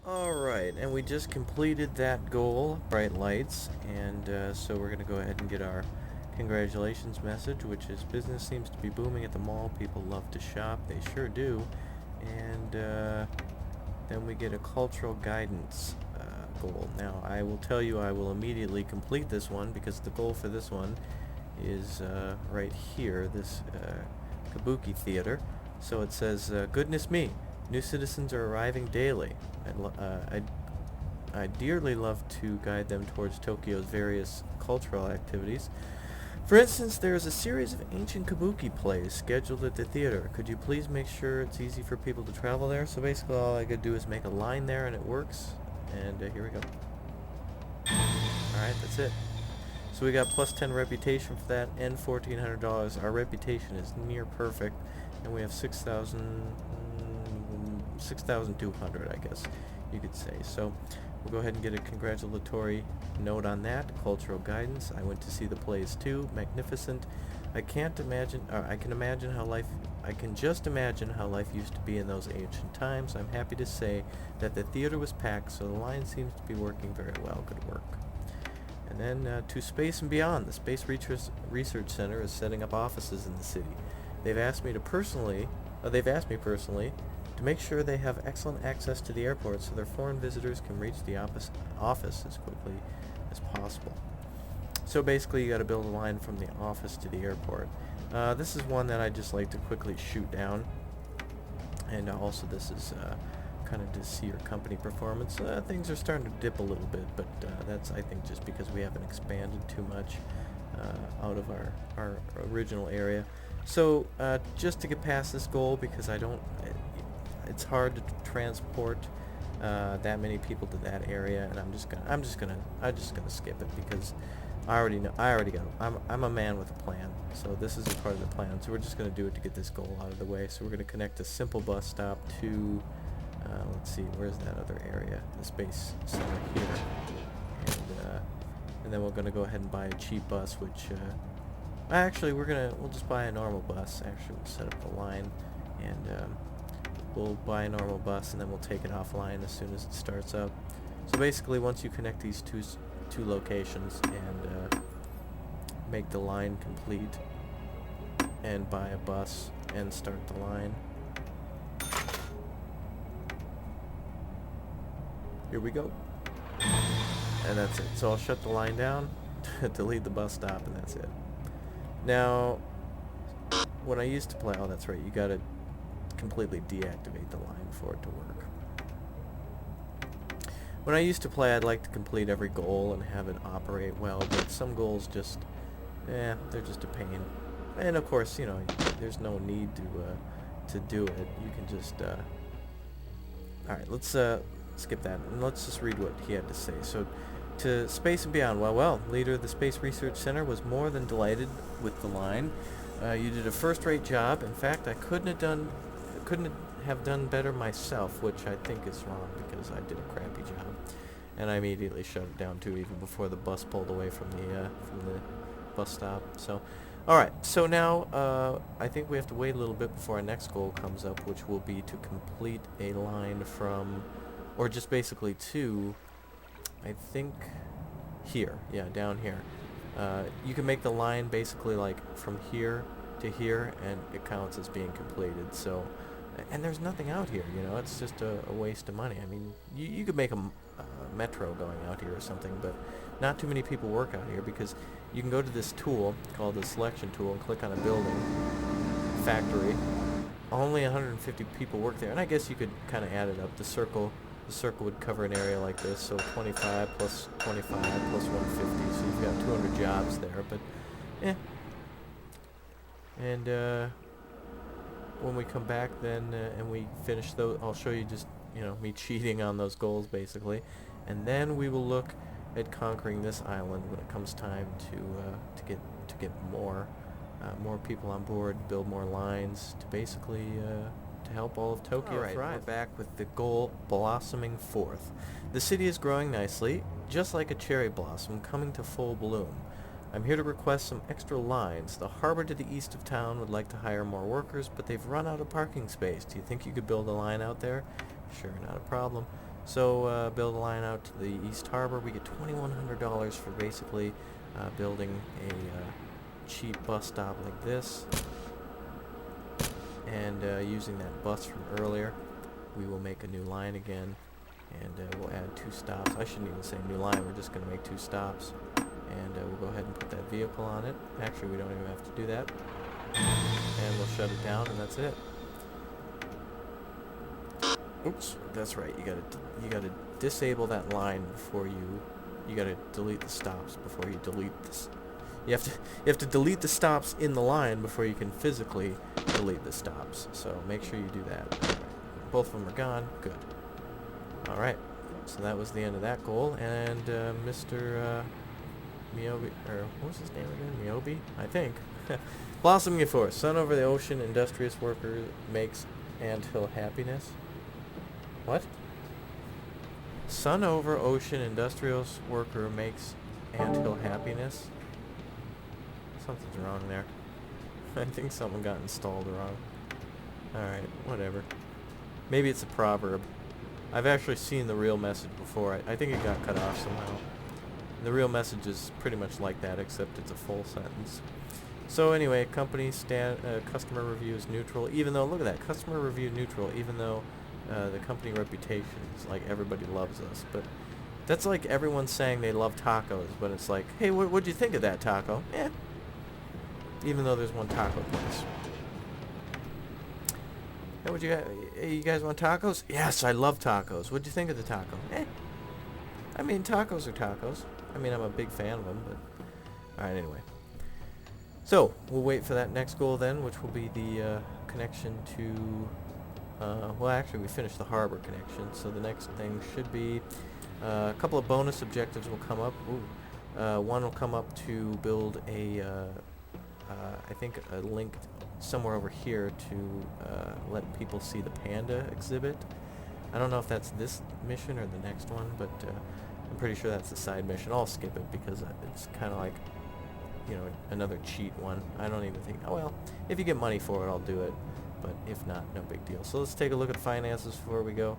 Alright, and we just completed that goal, bright lights, and so we're going to go ahead and get our congratulations message, which is business seems to be booming at the mall. People love to shop. They sure do. And then we get a cultural guidance goal. Now, I will tell you I will immediately complete this one because the goal for this one is right here, this Kabuki Theater. So it says, goodness me, new citizens are arriving daily. I dearly love to guide them towards Tokyo's various cultural activities. For instance, there is a series of ancient kabuki plays scheduled at the theater. Could you please make sure it's easy for people to travel there? So basically all I could do is make a line there and it works. And here we go. Alright, that's it. So we got plus 10 reputation for that and $1,400. Our reputation is near perfect. And we have 6,200, I guess you could say. So we'll go ahead and get a congratulatory note on that. Cultural guidance. I went to see the plays too. Magnificent. I can just imagine how life used to be in those ancient times. I'm happy to say that the theater was packed, so the line seems to be working very well. Good work. And then to Space and Beyond. The Space Research Center is setting up offices in the city. They've asked me personally to make sure they have excellent access to the airport so their foreign visitors can reach the office as quickly as possible. So basically you got to build a line from the office to the airport. This is one that I just like to quickly shoot down. And also this is kind of to see your company performance. Things are starting to dip a little bit, but that's, I think, just because we haven't expanded too much out of our original area. So just to get past this goal, because it's hard to transport that many people to that area, and I'm just gonna skip it because I'm a man with a plan. So this is a part of the plan. So we're just gonna do it to get this goal out of the way. So we're gonna connect a simple bus stop to let's see, where's that other area? The Space Center here, and then we're gonna go ahead and buy a cheap bus, which actually we'll just buy a normal bus. Actually, we'll set up the line and we'll buy a normal bus and then we'll take it offline as soon as it starts up. So basically once you connect these two locations and make the line complete and buy a bus and start the line, here we go. And that's it. So I'll shut the line down, delete the bus stop, and that's it. Now when I used to play, oh that's right, you gotta completely deactivate the line for it to work. When I used to play, I'd like to complete every goal and have it operate well, but some goals just, they're just a pain. And of course, you know, there's no need to do it. You can just, alright, let's skip that, and let's just read what he had to say. So, to Space and Beyond, well, leader of the Space Research Center was more than delighted with the line. You did a first-rate job. In fact, I couldn't have done better myself, which I think is wrong because I did a crappy job, and I immediately shut it down too, even before the bus pulled away from the bus stop. So, all right. So now I think we have to wait a little bit before our next goal comes up, which will be to complete a line from, or just basically to, I think, here. Yeah, down here. You can make the line basically like from here to here, and it counts as being completed. So. And there's nothing out here, you know, it's just a waste of money. I mean, you could make a metro going out here or something, but not too many people work out here because you can go to this tool called the selection tool and click on a building, factory. Only 150 people work there, and I guess you could kind of add it up. The circle would cover an area like this, so 25 plus 25 plus 150, so you've got 200 jobs there, but, And, when we come back then and we finish those, I'll show you just, you know, me cheating on those goals basically, and then we will look at conquering this island when it comes time to get more people on board, build more lines to basically to help all of Tokyo thrive. We're back with the goal blossoming forth. The city is growing nicely, just like a cherry blossom coming to full bloom. I'm here to request some extra lines. The harbor to the east of town would like to hire more workers, but they've run out of parking space. Do you think you could build a line out there? Sure, not a problem. So build a line out to the East Harbor. We get $2,100 for basically building a cheap bus stop like this. And using that bus from earlier, we will make a new line again. And we'll add 2 stops. I shouldn't even say new line, we're just going to make 2 stops. And we'll go ahead and put that vehicle on it. Actually, we don't even have to do that. And we'll shut it down, and that's it. Oops, that's right. You gotta disable that line before you gotta delete the stops before you delete this. You have to delete the stops in the line before you can physically delete the stops. So make sure you do that. All right. Both of them are gone. Good. All right. So that was the end of that goal. And Mr. Miyobi, or what was his name again? Miyobi, I think. Blossoming Forest. Sun over the ocean, industrious worker makes anthill happiness. What? Sun over ocean, industrious worker makes anthill happiness. Something's wrong there. I think someone got installed wrong. Alright, whatever. Maybe it's a proverb. I've actually seen the real message before. I think it got cut off somehow. The real message is pretty much like that, except it's a full sentence. So anyway, customer review is neutral, even though, look at that, customer review neutral, even though the company reputation is like everybody loves us. But that's like everyone saying they love tacos, but it's like, hey, what'd you think of that taco? Eh. Even though there's one taco place. Hey, you guys want tacos? Yes, I love tacos. What'd you think of the taco? Eh. I mean, tacos are tacos. I mean, I'm a big fan of them, but... Alright, anyway. So, we'll wait for that next goal then, which will be the connection to... well, actually, we finished the harbor connection, so the next thing should be... a couple of bonus objectives will come up. Ooh. One will come up to build a... I think a link somewhere over here to let people see the panda exhibit. I don't know if that's this mission or the next one, but I'm pretty sure that's the side mission. I'll skip it because it's kind of like, you know, another cheat one. I don't even think, oh well, if you get money for it, I'll do it, but if not, no big deal. So let's take a look at finances before we go,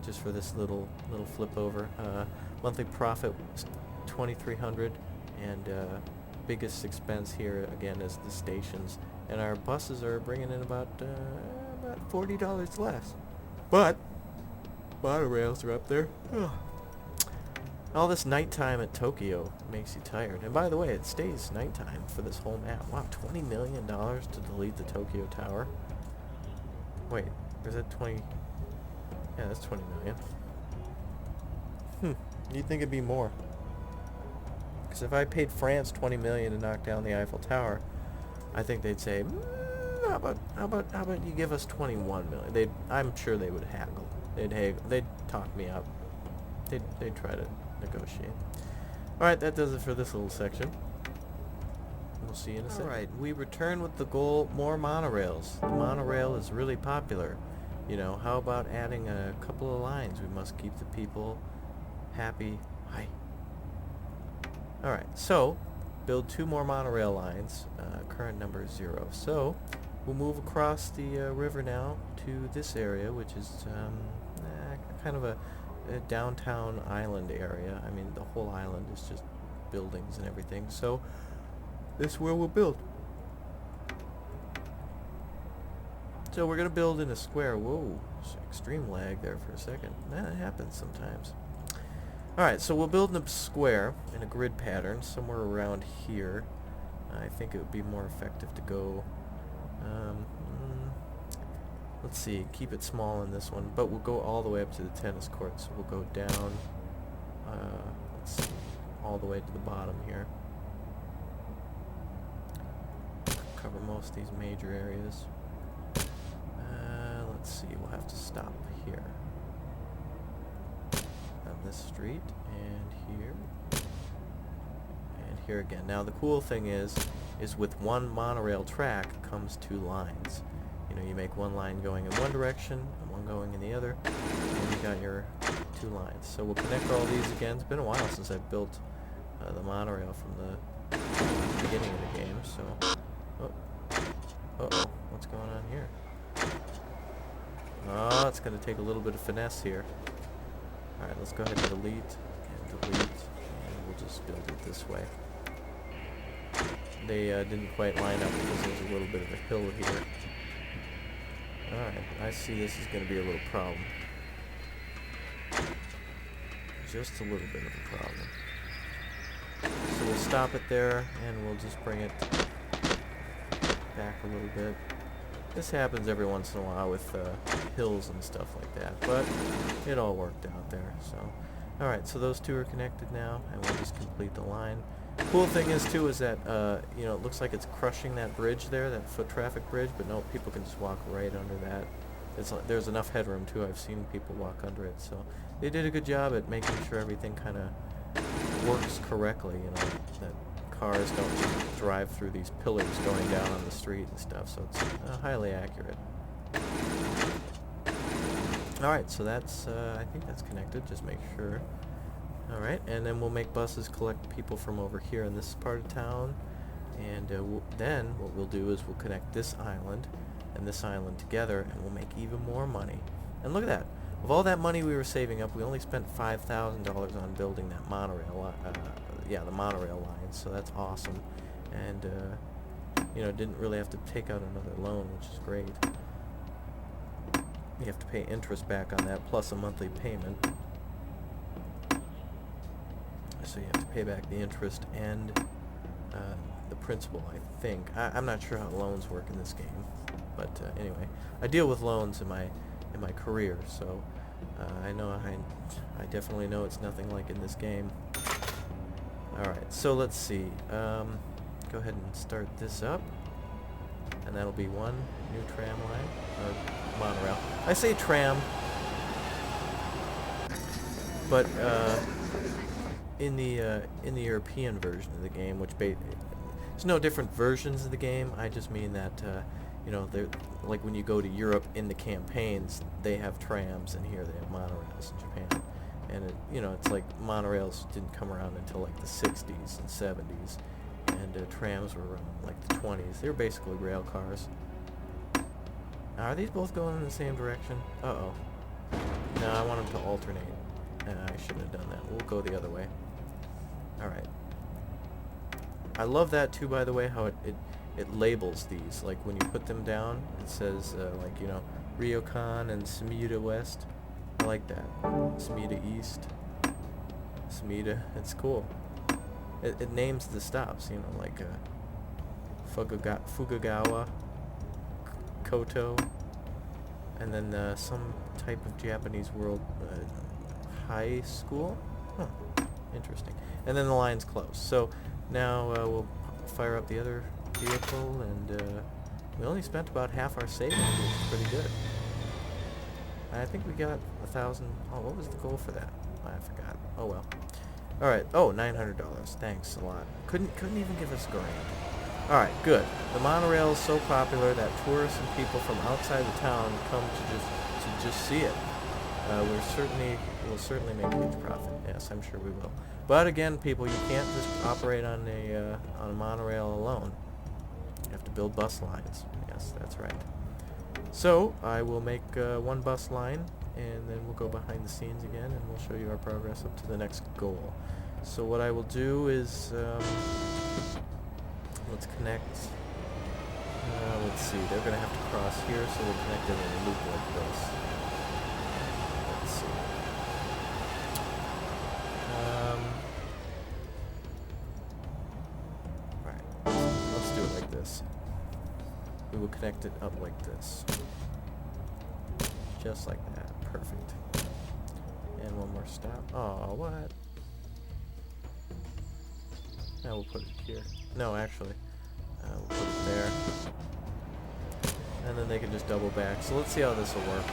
just for this little flip over. Monthly profit was $2,300, and biggest expense here again is the stations, and our buses are bringing in about $40 less, but monorails are up there. Ugh. All this nighttime at Tokyo makes you tired. And by the way, it stays nighttime for this whole map. Wow, $20 million to delete the Tokyo Tower. Wait, is that 20? Yeah, that's 20 million. You'd think it'd be more. Because if I paid France 20 million to knock down the Eiffel Tower, I think they'd say, how about you give us 21 million? I'm sure they would haggle. They'd talk me up. They'd try to negotiate. Alright, that does it for this little section. We'll see you in a second. Alright, we return with the goal, more monorails. The monorail is really popular. You know, how about adding a couple of lines? We must keep the people happy. Hi. Alright, so build 2 more monorail lines. Current number is 0. So we'll move across the river now to this area, which is kind of a downtown island area. I mean, the whole island is just buildings and everything. So this is where we'll build. So we're going to build in a square. Whoa, extreme lag there for a second. That happens sometimes. Alright, so we'll build in a square in a grid pattern somewhere around here. I think it would be more effective to go, let's see, keep it small in this one, but we'll go all the way up to the tennis court. So we'll go down, let's see, all the way to the bottom here. Cover most of these major areas. Let's see, we'll have to stop here. On this street, and here again. Now the cool thing is with one monorail track comes 2 lines. You know, you make one line going in one direction and one going in the other, and you got your 2 lines. So we'll connect all these again. It's been a while since I've built the monorail from the beginning of the game, so... Uh-oh, what's going on here? Oh, it's going to take a little bit of finesse here. Alright, let's go ahead and delete, and we'll just build it this way. They didn't quite line up because there's a little bit of a hill here. Alright, I see this is going to be a little problem. Just a little bit of a problem. So we'll stop it there, and we'll just bring it back a little bit. This happens every once in a while with hills and stuff like that, but it all worked out there. So, alright, so those two are connected now, and we'll just complete the line. Cool thing is too is that you know, it looks like it's crushing that bridge there, that foot traffic bridge, but no, people can just walk right under that. There's enough headroom too. I've seen people walk under it, so they did a good job at making sure everything kind of works correctly. You know, that cars don't just drive through these pillars going down on the street and stuff. So it's highly accurate. All right, so that's I think that's connected. Just make sure. All right, and then we'll make buses collect people from over here in this part of town, and then what we'll do is we'll connect this island and this island together, and we'll make even more money. And look at that. Of all that money we were saving up, we only spent $5,000 on building that monorail, the monorail line, so that's awesome. And, you know, didn't really have to take out another loan, which is great. You have to pay interest back on that, plus a monthly payment. So you have to pay back the interest and the principal, I think. I'm not sure how loans work in this game. But anyway, I deal with loans in my career, so I definitely know it's nothing like in this game. All right, so let's see. Go ahead and start this up, and that'll be one new tram line or monorail. I say tram, but in the European version of the game, which there's no different versions of the game. I just mean that. You know, they're like when you go to Europe in the campaigns, they have trams, and here they have monorails in Japan. And it, you know, it's like monorails didn't come around until like the 60s and 70s, and trams were around like the 20s. They were basically rail cars. Now, are these both going in the same direction? Uh-oh. No, I want them to alternate. I shouldn't have done that. We'll go the other way. All right. I love that too, by the way, how it labels these. Like when you put them down, it says like, you know, Ryokan and Sumida West. I like that. Sumida East. Sumida. It's cool. It names the stops, you know, like Fukagawa, Koto, and then some type of Japanese world high school. Huh. Interesting. And then the line's closed. So now we'll fire up the other vehicle, and we only spent about half our savings, which is pretty good. I think we got 1,000. Oh, what was the goal for that? I forgot. Oh well. All right. Oh, $900. Thanks a lot. Couldn't even give us $1,000. All right, good. The monorail is so popular that tourists and people from outside the town come to just see it. We'll certainly make a huge profit. Yes, I'm sure we will. But again, people, you can't just operate on a monorail alone. You have to build bus lines. Yes, that's right. So I will make one bus line, and then we'll go behind the scenes again, and we'll show you our progress up to the next goal. So what I will do is let's connect. Let's see. They're going to have to cross here, so we'll connect it in a loop like this. Let's see. Let's do it like this. We will connect it up like this. Just like that. Perfect. And one more stop. Oh, what? Now we'll put it here. No, actually. We'll put it there. And then they can just double back. So let's see how this will work.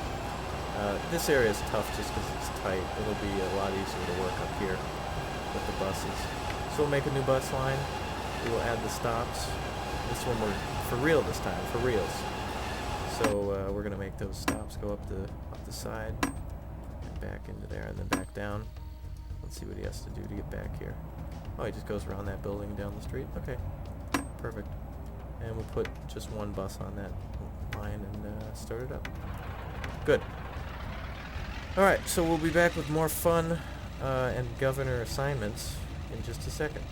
This area is tough just because it's tight. It'll be a lot easier to work up here with the buses. So we'll make a new bus line. We will add the stops. This one we're for real this time, for reals. So we're gonna make those stops go up the side and back into there, and then back down. Let's see what he has to do to get back here. Oh, he just goes around that building down the street. Okay, perfect. And we'll put just one bus on that line and start it up. Good. Alright, so we'll be back with more fun and governor assignments in just a second.